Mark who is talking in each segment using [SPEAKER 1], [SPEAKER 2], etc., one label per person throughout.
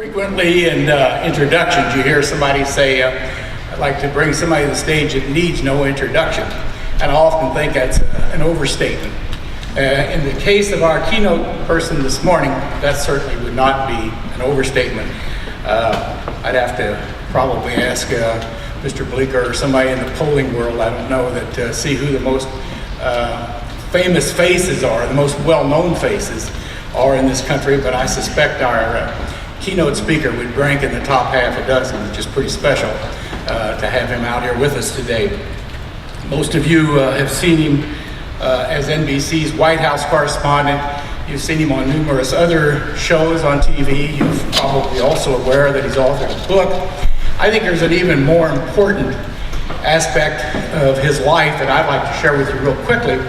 [SPEAKER 1] Frequently in introductions, you hear somebody say, I'd like to bring somebody to the stage that needs no introduction. And I often think that's an overstatement. In the case of our keynote person this morning, that certainly would not be an overstatement. I'd have to probably ask Mr. Bleeker or somebody in the polling world, I don't know, that see who the most famous faces are, the most well-known faces are in this country, but I suspect our keynote speaker would rank in the top half a dozen, which is pretty special to have him out here with us today. Most of you have seen him as NBC's White House correspondent. You've seen him on numerous other shows on TV. You're probably also aware that he's authored a book. I think there's an even more important aspect of his life that I'd like to share with you real quickly,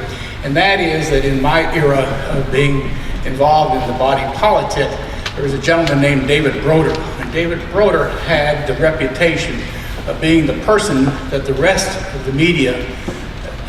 [SPEAKER 1] and that is that in my era of being involved in the body politic, there was a gentleman named David Broder. And David Broder had the reputation of being the person that the rest of the media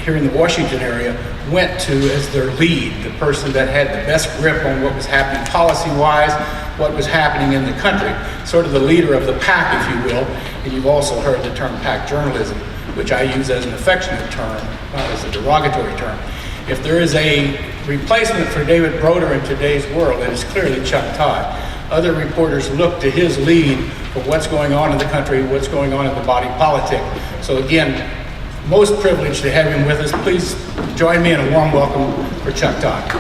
[SPEAKER 1] here in the Washington area went to as their lead, the person that had the best grip on what was happening policy-wise, what was happening in the country, sort of the leader of the pack, if you will. And you've also heard the term pack journalism, which I use as an affectionate term, not as a derogatory term. If there is a replacement for David Broder in today's world, it is clearly Chuck Todd. Other reporters look to his lead for what's going on in the country, what's going on in the body politic. So again, most privileged to have him with us. Please join me in a warm welcome for Chuck Todd.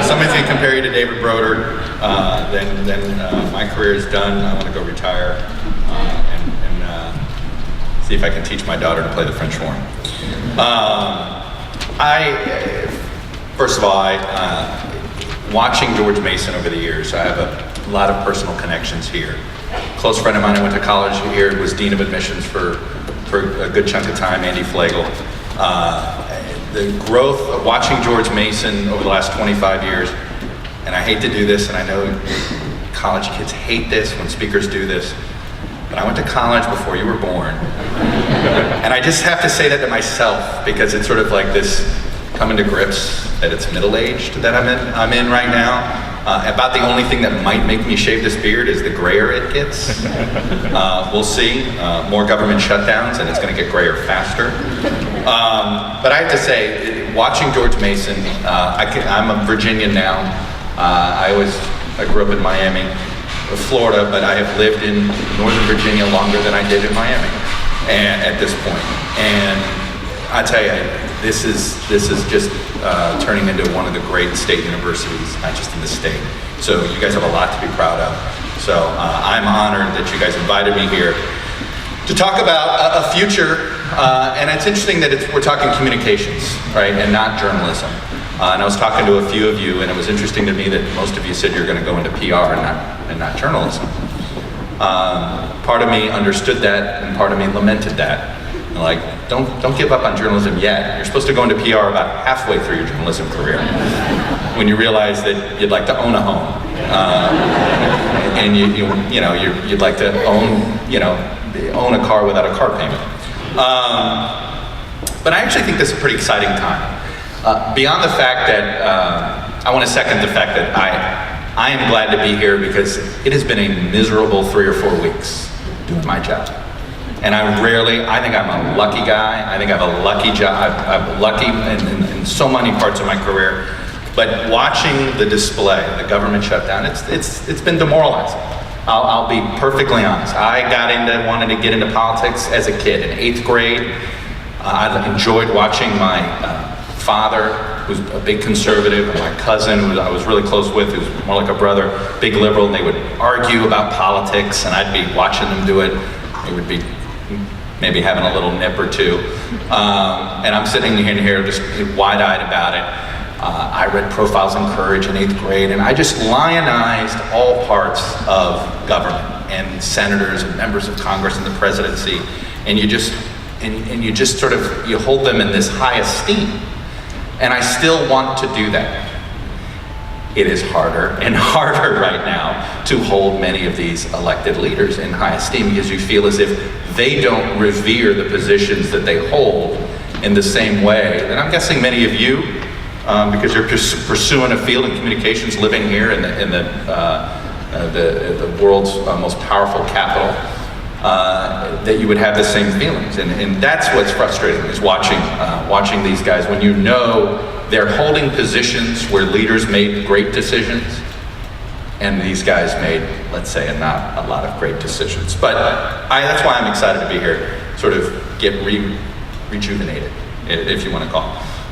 [SPEAKER 2] Somebody's going to compare you to David Broder, then my career is done. I want to go retire and see if I can teach my daughter to play the French horn. First of all, watching George Mason over the years, I have a lot of personal connections here. A close friend of mine I went to college here, was Dean of Admissions for a good chunk of time, Andy Flagle. The growth of watching George Mason over the last 25 years, and I hate to do this, and I know college kids hate this when speakers do this, but I went to college before you were born. And I just have to say that to myself, because it's sort of like this coming to grips that it's middle-aged that I'm in right now. About the only thing that might make me shave this beard is the grayer it gets. We'll see. More government shutdowns, and it's going to get grayer faster. But I have to say, watching George Mason, I'm a Virginian now. I grew up in Miami, Florida, but I have lived in Northern Virginia longer than I did in Miami, and at this point. And I tell you, this is just turning into one of the great state universities, not just in the state. So you guys have a lot to be proud of. So I'm honored that you guys invited me here to talk about a future, and it's interesting that we're talking communications, right, and not journalism. And I was talking to a few of you, and it was interesting to me that most of you said you're going to go into PR and not journalism. Part of me understood that, and part of me lamented that. Like, don't give up on journalism yet. You're supposed to go into PR about halfway through your journalism career, when you realize that you'd like to own a home, and you'd like to own a car without a car payment. But I actually think this is a pretty exciting time. Beyond the fact that I want to second the fact that I am glad to be here, because it has been a miserable 3 or 4 weeks doing my job. And I think I'm a lucky guy. I think I have a lucky job. I'm lucky in so many parts of my career. But watching the display, the government shutdown, it's been demoralizing. I'll be perfectly honest. I wanted to get into politics as a kid in 8th grade. I enjoyed watching my father, who's a big conservative, and my cousin, who I was really close with, who's more like a brother, big liberal, and they would argue about politics, and I'd be watching them do it. They would be maybe having a little nip or two. And I'm sitting here just wide-eyed about it. I read Profiles in Courage in 8th grade, and I just lionized all parts of government, and senators and members of Congress and the presidency, and you just sort of, you hold them in this high esteem. And I still want to do that. it is harder and harder right now to hold many of these elected leaders in high esteem, because you feel as if they don't revere the positions that they hold in the same way. And I'm guessing many of you, because you're pursuing a field in communications, living here in the world's most powerful capital, that you would have the same feelings. And that's what's frustrating, is watching these guys when you know they're holding positions where leaders made great decisions, and these guys made, let's say, not a lot of great decisions. But that's why I'm excited to be here, sort of get rejuvenated, if you want to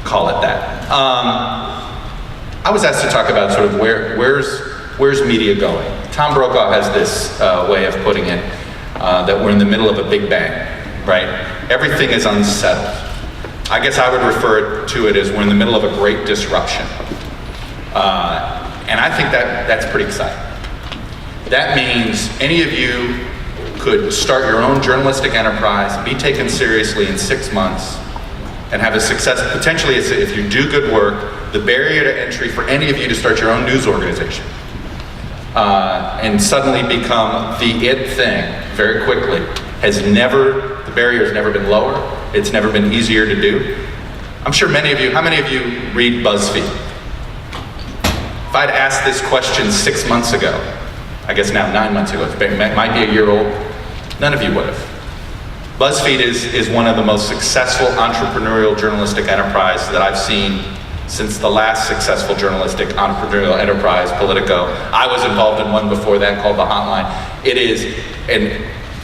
[SPEAKER 2] call it that. I was asked to talk about sort of where's media going. Tom Brokaw has this way of putting it, that we're in the middle of a big bang, right? Everything is unsettled. I guess I would refer to it as we're in the middle of a great disruption. And I think that's pretty exciting. That means any of you could start your own journalistic enterprise, be taken seriously in 6 months, and have a success. Potentially, if you do good work, the barrier to entry for any of you to start your own news organization and suddenly become the it thing very quickly the barrier has never been lower. It's never been easier to do. I'm sure how many of you read BuzzFeed? If I'd asked this question 6 months ago, I guess now 9 months ago, it might be a year old, none of you would have. BuzzFeed is one of the most successful entrepreneurial journalistic enterprises that I've seen since the last successful journalistic entrepreneurial enterprise, Politico. I was involved in one before that called The Hotline. It is, and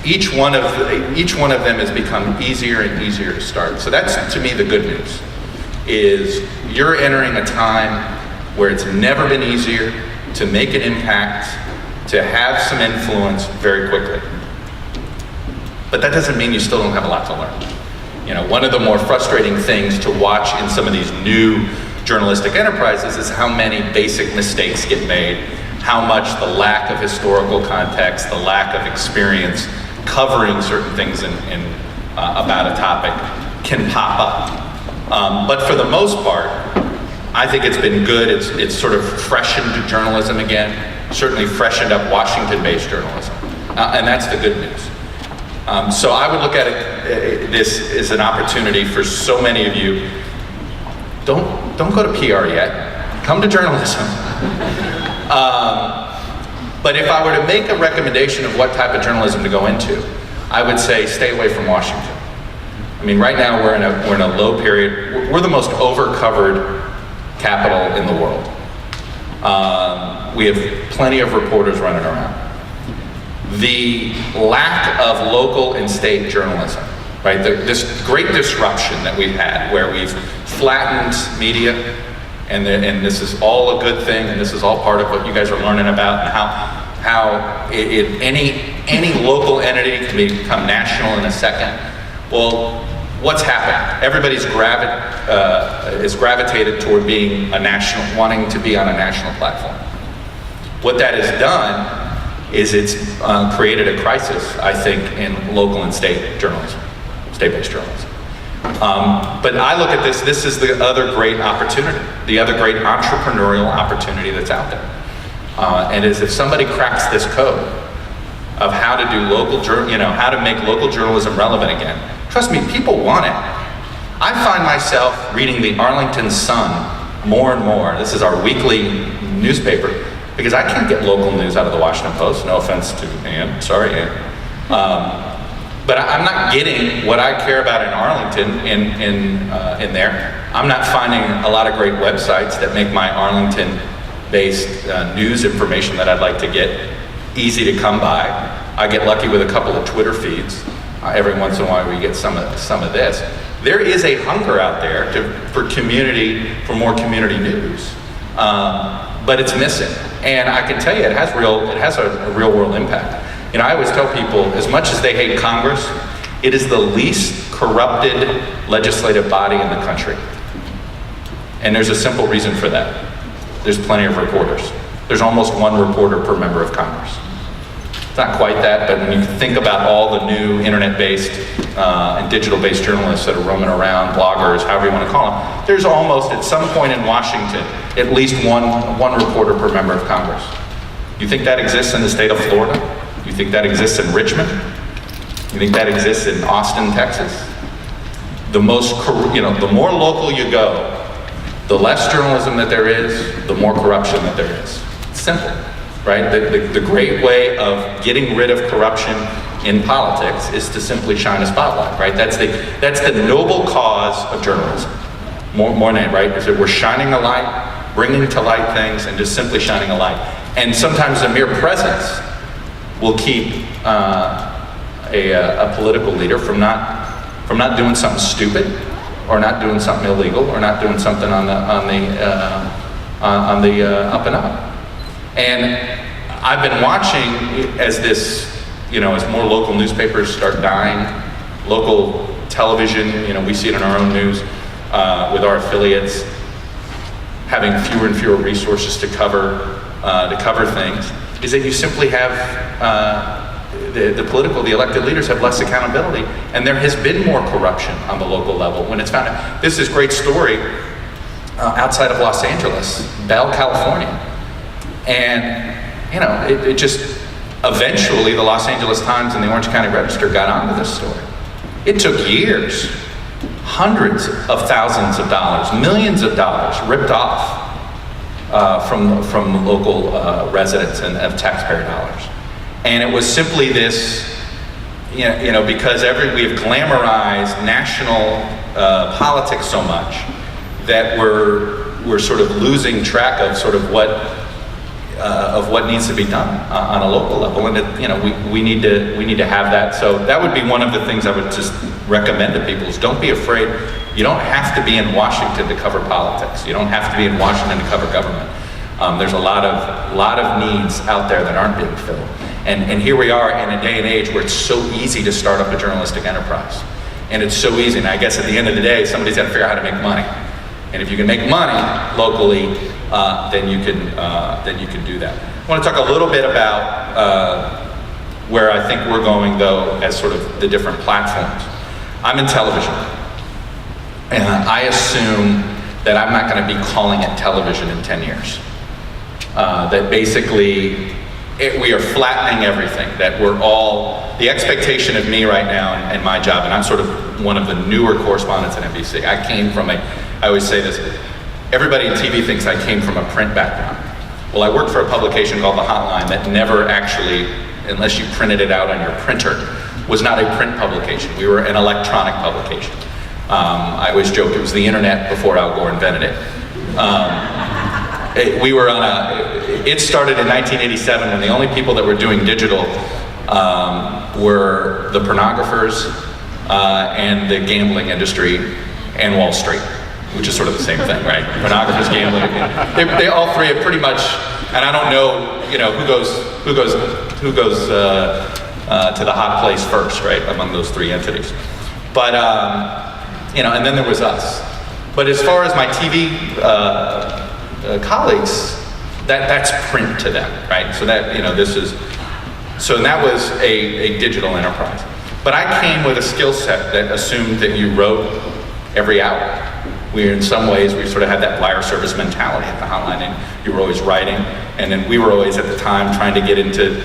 [SPEAKER 2] each one of them has become easier and easier to start. So that's, to me, the good news, is you're entering a time where it's never been easier to make an impact, to have some influence very quickly. But that doesn't mean you still don't have a lot to learn. You know, one of the more frustrating things to watch in some of these new journalistic enterprises is how many basic mistakes get made, how much the lack of historical context, the lack of experience covering certain things about a topic can pop up. But for the most part, I think it's been good. It's sort of freshened journalism again, certainly freshened up Washington-based journalism. And that's the good news. So I would look at this as an opportunity for so many of you. Don't go to PR yet. Come to journalism. But if I were to make a recommendation of what type of journalism to go into, I would say stay away from Washington. I mean, right now we're in a low period. We're the most over-covered capital in the world. We have plenty of reporters running around. The lack of local and state journalism, right? This great disruption that we've had, where we've flattened media, and this is all a good thing, and this is all part of what you guys are learning about, and how any local entity can become national in a second. Well, what's happened? Everybody's is gravitated toward being wanting to be on a national platform. What that has done is it's created a crisis, I think, in local and state journalism, state-based journalism. But I look at this is the other great opportunity, the other great entrepreneurial opportunity that's out there. And is if somebody cracks this code of how to do how to make local journalism relevant again, trust me, people want it. I find myself reading the Arlington Sun more and more. This is our weekly newspaper, because I can't get local news out of the Washington Post. No offense to Ann, sorry Ann. But I'm not getting what I care about in Arlington in there. I'm not finding a lot of great websites that make my Arlington-based news information that I'd like to get easy to come by. I get lucky with a couple of Twitter feeds. Every once in a while we get some of this. There is a hunger out there for more community news, but it's missing. And I can tell you, it has a real world impact. You know, I always tell people, as much as they hate Congress, it is the least corrupted legislative body in the country. And there's a simple reason for that. There's plenty of reporters. There's almost one reporter per member of Congress. not quite that, but when you think about all the new internet-based and digital-based journalists that are roaming around, bloggers, however you want to call them, there's almost, at some point in Washington, at least one reporter per member of Congress. You think that exists in the state of Florida? You think that exists in Richmond? You think that exists in Austin, Texas? The more local you go, the less journalism that there is, the more corruption that there is. It's simple, right? The great way of getting rid of corruption in politics is to simply shine a spotlight, right? That's the noble cause of journalism. More than, right? Is that we're shining a light, bringing to light things, and just simply shining a light. And sometimes the mere presence will keep a political leader from not doing something stupid, or not doing something illegal, or not doing something on the up and up. And I've been watching as as more local newspapers start dying, local television, we see it in our own news with our affiliates having fewer and fewer resources to cover things, is that you simply have the elected leaders have less accountability, and there has been more corruption on the local level when it's found out. This is a great story outside of Los Angeles, Bell, California. And, it just, eventually the Los Angeles Times and the Orange County Register got onto this story. It took years, hundreds of thousands of dollars, millions of dollars ripped off from local residents and of taxpayer dollars. And it was simply this, because we have glamorized national politics so much that we're sort of losing track of sort of what needs to be done on a local level, and we need to have that. So that would be one of the things I would just recommend to people is don't be afraid. You don't have to be in Washington to cover politics. You don't have to be in Washington to cover government. There's a lot of needs out there that aren't being filled. And here we are in a day and age where it's so easy to start up a journalistic enterprise. And it's so easy. And I guess at the end of the day, somebody's got to figure out how to make money. And if you can make money locally, then you can do that. I want to talk a little bit about where I think we're going, though, as sort of the different platforms. I'm in television. And I assume that I'm not going to be calling it television in 10 years. That basically we are flattening everything, that the expectation of me right now and my job, and I'm sort of one of the newer correspondents at NBC. I always say this, everybody in TV thinks I came from a print background. Well, I worked for a publication called The Hotline that never actually, unless you printed it out on your printer, was not a print publication. We were an electronic publication. I always joke it was the internet before Al Gore invented it. It started in 1987 when the only people that were doing digital were the pornographers and the gambling industry and Wall Street, which is sort of the same thing, right? Pornographers, gambling, they all three have pretty much, and I don't know, who goes to the hot place first, right? Among those three entities, but and then there was us. But as far as my TV colleagues, that's print to them, right? So that, and that was a digital enterprise. But I came with a skill set that assumed that you wrote every hour. In some ways, we sort of had that wire service mentality at the Hotline, and you were always writing. And then we were always at the time trying to get into,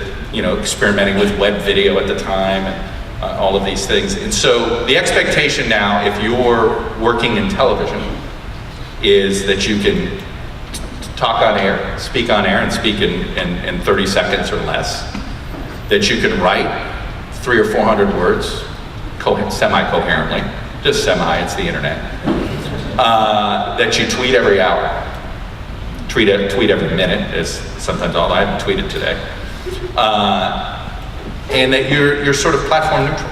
[SPEAKER 2] experimenting with web video at the time, and all of these things. And so the expectation now, if you're working in television, is that you can talk on air, speak on air, and speak in 30 seconds or less. That you can write 300 or 400 words semi-coherently, just semi, it's the internet. That you tweet every hour, tweet every minute, is sometimes all I haven't tweeted today. And that you're sort of platform neutral.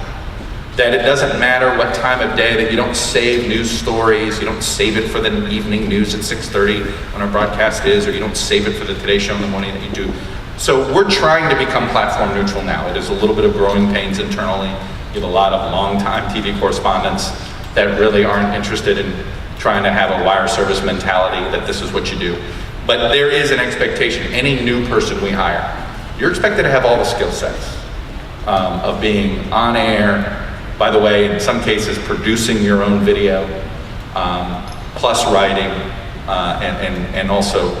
[SPEAKER 2] That it doesn't matter what time of day, that you don't save news stories, you don't save it for the evening news at 6:30 when our broadcast is, or you don't save it for the Today Show in the morning that you do. So we're trying to become platform neutral now. It is a little bit of growing pains internally. You have a lot of long-time TV correspondents that really aren't interested in trying to have a wire service mentality that this is what you do. But there is an expectation. Any new person we hire you're expected to have all the skill sets of being on air, by the way, in some cases producing your own video, plus writing, and also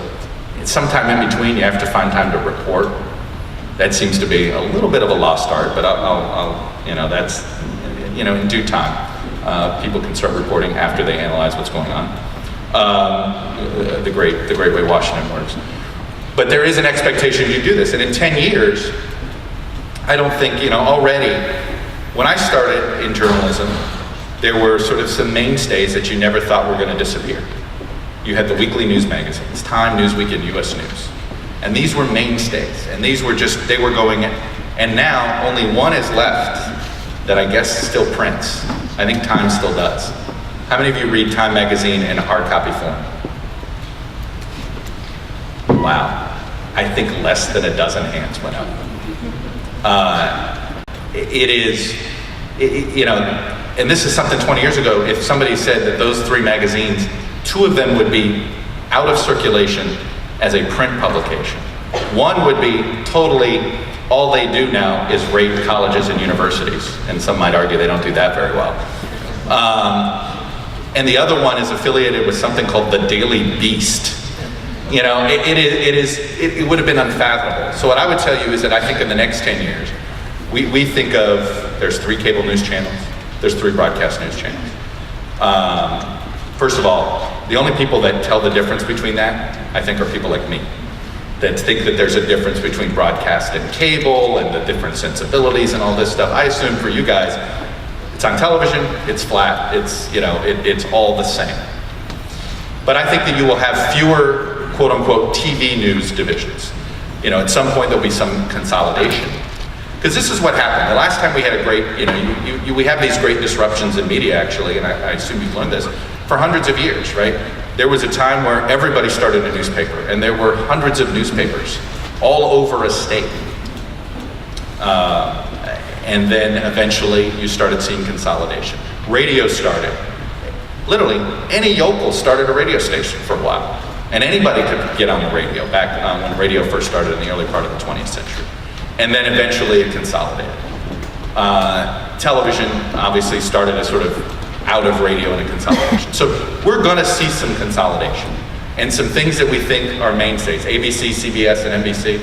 [SPEAKER 2] sometime in between you have to find time to report. That seems to be a little bit of a lost art, but that's, in due time, people can start reporting after they analyze what's going on. The great way Washington works. But there is an expectation you do this, and in 10 years, I don't think, already, when I started in journalism, there were sort of some mainstays that you never thought were going to disappear. You had the weekly news magazines, Time, Newsweek, and U.S. News. And these were mainstays, and these were they were going, and now only one is left that I guess still prints. I think Time still does. How many of you read Time magazine in a hard copy form? Wow, I think less than a dozen hands went up. And this is something 20 years ago, if somebody said that those 3 magazines, 2 of them would be out of circulation as a print publication. One would be totally, all they do now is rate colleges and universities, and some might argue they don't do that very well. And the other one is affiliated with something called the Daily Beast. It would have been unfathomable. So what I would tell you is that I think in the next 10 years, we think of, there's 3 cable news channels, there's 3 broadcast news channels. First of all, the only people that tell the difference between that, I think, are people like me, that think that there's a difference between broadcast and cable and the different sensibilities and all this stuff. I assume for you guys, it's on television, it's flat, it's all the same. But I think that you will have fewer, quote unquote, TV news divisions. At some point there'll be some consolidation. Because this is what happened. The last time we had a great, we have these great disruptions in media actually, and I assume you've learned this, for hundreds of years, right? There was a time where everybody started a newspaper, and there were hundreds of newspapers all over a state. And then eventually you started seeing consolidation. Radio started. Literally, any yokel started a radio station for a while. And anybody could get on the radio back when radio first started in the early part of the 20th century. And then eventually it consolidated. Television obviously started as sort of out of radio and a consolidation. So we're gonna see some consolidation. And some things that we think are mainstays, ABC, CBS, and NBC,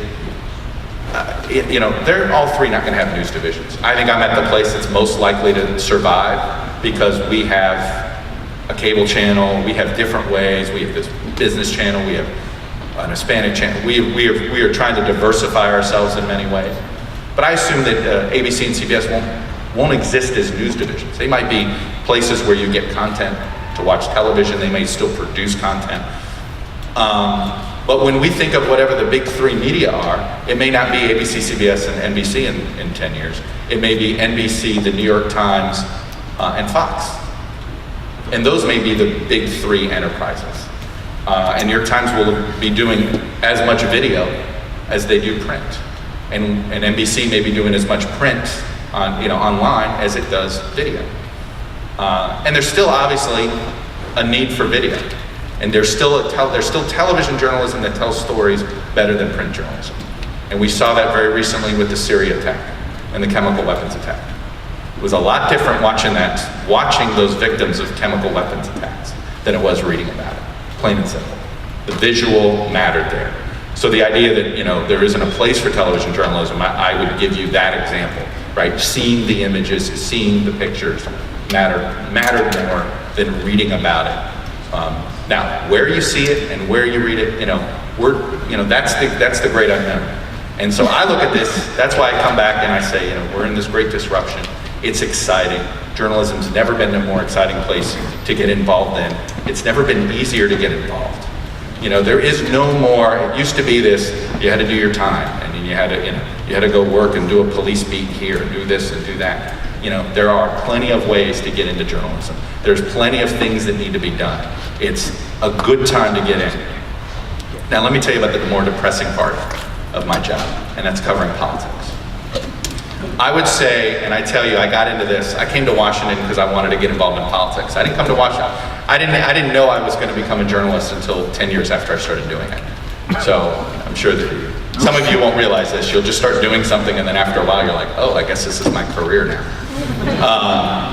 [SPEAKER 2] they're all 3 not gonna have news divisions. I think I'm at the place that's most likely to survive because we have a cable channel, we have different ways, we have this business channel, we have an Hispanic channel. We are trying to diversify ourselves in many ways. But I assume that ABC and CBS won't exist as news divisions. They might be places where you get content to watch television, they may still produce content. But when we think of whatever the big 3 media are, it may not be ABC, CBS, and NBC in 10 years. It may be NBC, the New York Times, and Fox. And those may be the big 3 enterprises. And New York Times will be doing as much video as they do print. And NBC may be doing as much print online as it does video. And there's still obviously a need for video. And there's still television journalism that tells stories better than print journalism. And we saw that very recently with the Syria attack and the chemical weapons attack. It was a lot different watching those victims of chemical weapons attacks than it was reading about it, plain and simple. The visual mattered there. So the idea that there isn't a place for television journalism, I would give you that example, right? Seeing the images, seeing the pictures mattered more than reading about it. Now, where you see it and where you read it, that's the great unknown. And so I look at this, that's why I come back and I say, we're in this great disruption. It's exciting. Journalism's never been a more exciting place to get involved in. It's never been easier to get involved. There is no more, it used to be this, you had to do your time, and then you had to go work and do a police beat here, and do this and do that. There are plenty of ways to get into journalism. There's plenty of things that need to be done. It's a good time to get in. Now let me tell you about the more depressing part of my job, and that's covering politics. I would say, and I tell you, I got into this, I came to Washington because I wanted to get involved in politics. I didn't come to Washington, I didn't know I was going to become a journalist until 10 years after I started doing it. So I'm sure that Some of you won't realize this. You'll just start doing something, and then after a while, you're like, oh, I guess this is my career now.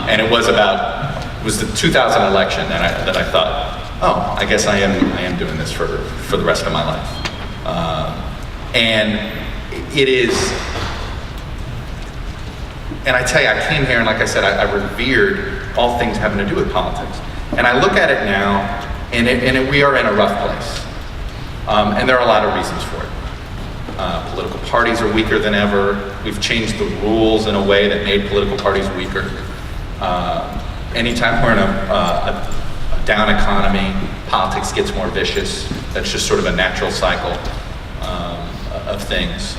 [SPEAKER 2] And it was the 2000 election that I thought, oh, I guess I am doing this for the rest of my life. And it is, and I tell you, I came here and like I said, I revered all things having to do with politics. And I look at it now, and we are in a rough place. And there are a lot of reasons for it. Political parties are weaker than ever. We've changed the rules in a way that made political parties weaker. Anytime we're in a down economy, politics gets more vicious. That's just sort of a natural cycle of things.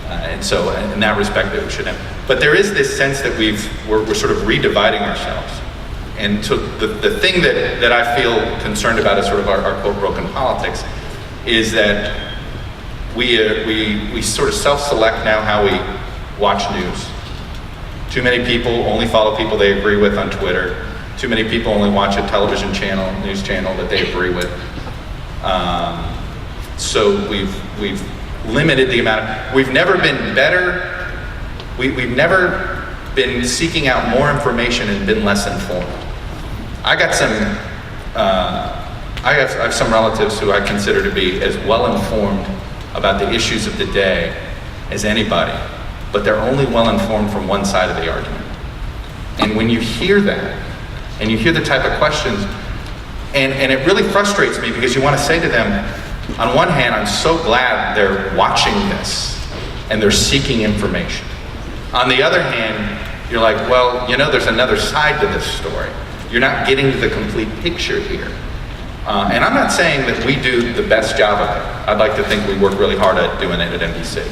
[SPEAKER 2] And so in that respect, it should have. But there is this sense that we're sort of redividing ourselves. And so the thing that I feel concerned about is sort of our quote, broken politics, is that we sort of self-select now how we watch news. Too many people only follow people they agree with on Twitter. Too many people only watch a television channel, news channel that they agree with. So we've limited the amount. We've never been better. We've never been seeking out more information and been less informed. I have some relatives who I consider to be as well informed about the issues of the day as anybody, but they're only well informed from one side of the argument. And when you hear that, and you hear the type of questions, and it really frustrates me because you want to say to them, on one hand, I'm so glad they're watching this and they're seeking information. On the other hand, you're like, well, there's another side to this story. You're not getting the complete picture here. And I'm not saying that we do the best job of it. I'd like to think we work really hard at doing it at NBC.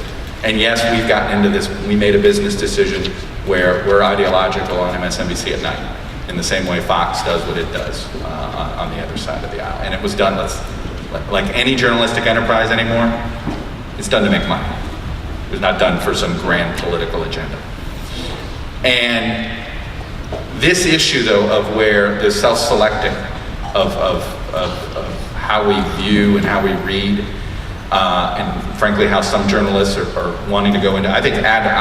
[SPEAKER 2] And yes, we've gotten into this, we made a business decision where we're ideological on MSNBC at night, in the same way Fox does what it does on the other side of the aisle. And it was done, like any journalistic enterprise anymore, it's done to make money. It was not done for some grand political agenda. And this issue, though, of where the self-selecting of how we view and how we read, and frankly how some journalists are wanting to go into, I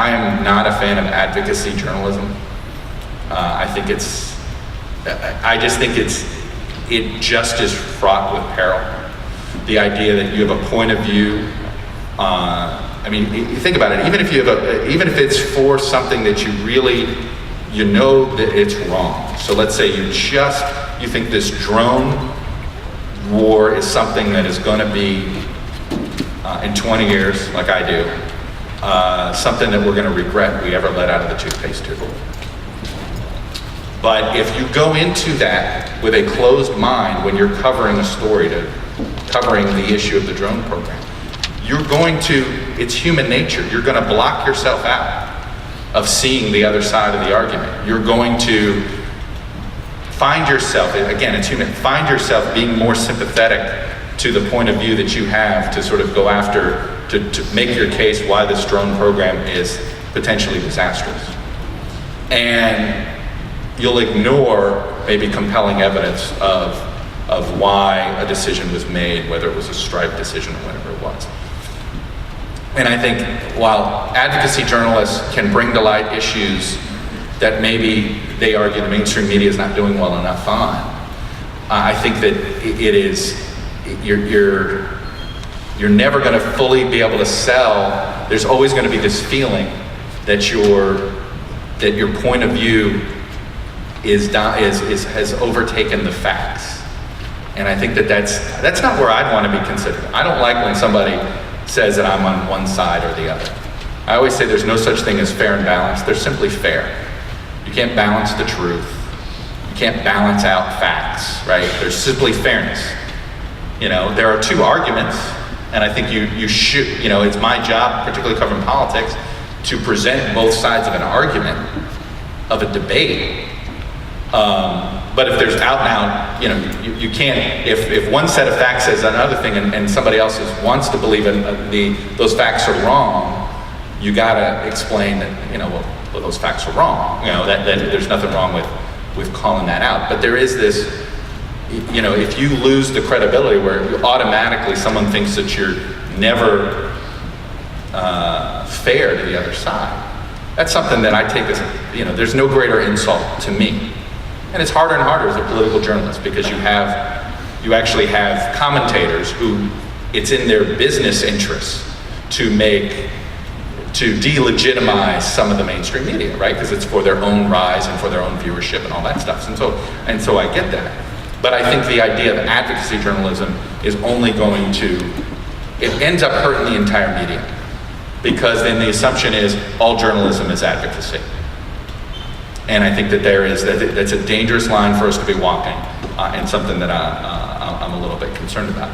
[SPEAKER 2] am not a fan of advocacy journalism. I just think it just is fraught with peril. The idea that you have a point of view, you think about it, even if it's for something that you really, that it's wrong. So let's say you think this drone war is something that is going to be, in 20 years, like I do, something that we're going to regret we ever let out of the toothpaste tube. But if you go into that with a closed mind when you're covering a story, covering the issue of the drone program, it's human nature. You're going to block yourself out of seeing the other side of the argument. You're going to find yourself, again, it's human, find yourself being more sympathetic to the point of view that you have to sort of go after, to make your case why this drone program is potentially disastrous. And you'll ignore maybe compelling evidence of why a decision was made, whether it was a Stripe decision or whatever it was. And I think while advocacy journalists can bring to light issues that maybe they argue the mainstream media is not doing well enough on, I think that you're never going to fully be able to sell. There's always going to be this feeling that your point of view has overtaken the facts. And I think that's not where I'd want to be considered. I don't like when somebody says that I'm on one side or the other. I always say there's no such thing as fair and balanced. They're simply fair. You can't balance the truth. You can't balance out facts, right? There's simply fairness. There are two arguments, and I think you should, it's my job, particularly covering politics, to present both sides of an argument, of a debate. But if there's out and out, you can't, if one set of facts says another thing and somebody else wants to believe those facts are wrong, you gotta explain that, well, those facts are wrong. That there's nothing wrong with calling that out. But there is this, if you lose the credibility where automatically someone thinks that you're never fair to the other side. That's something that I take as, there's no greater insult to me. And it's harder and harder as a political journalist because you actually have commentators who it's in their business interests to delegitimize some of the mainstream media, right? Because it's for their own rise and for their own viewership and all that stuff. And so I get that. But I think the idea of advocacy journalism is only going to, it ends up hurting the entire media. Because then the assumption is all journalism is advocacy. And I think that that's a dangerous line for us to be walking, and something that I'm a little bit concerned about.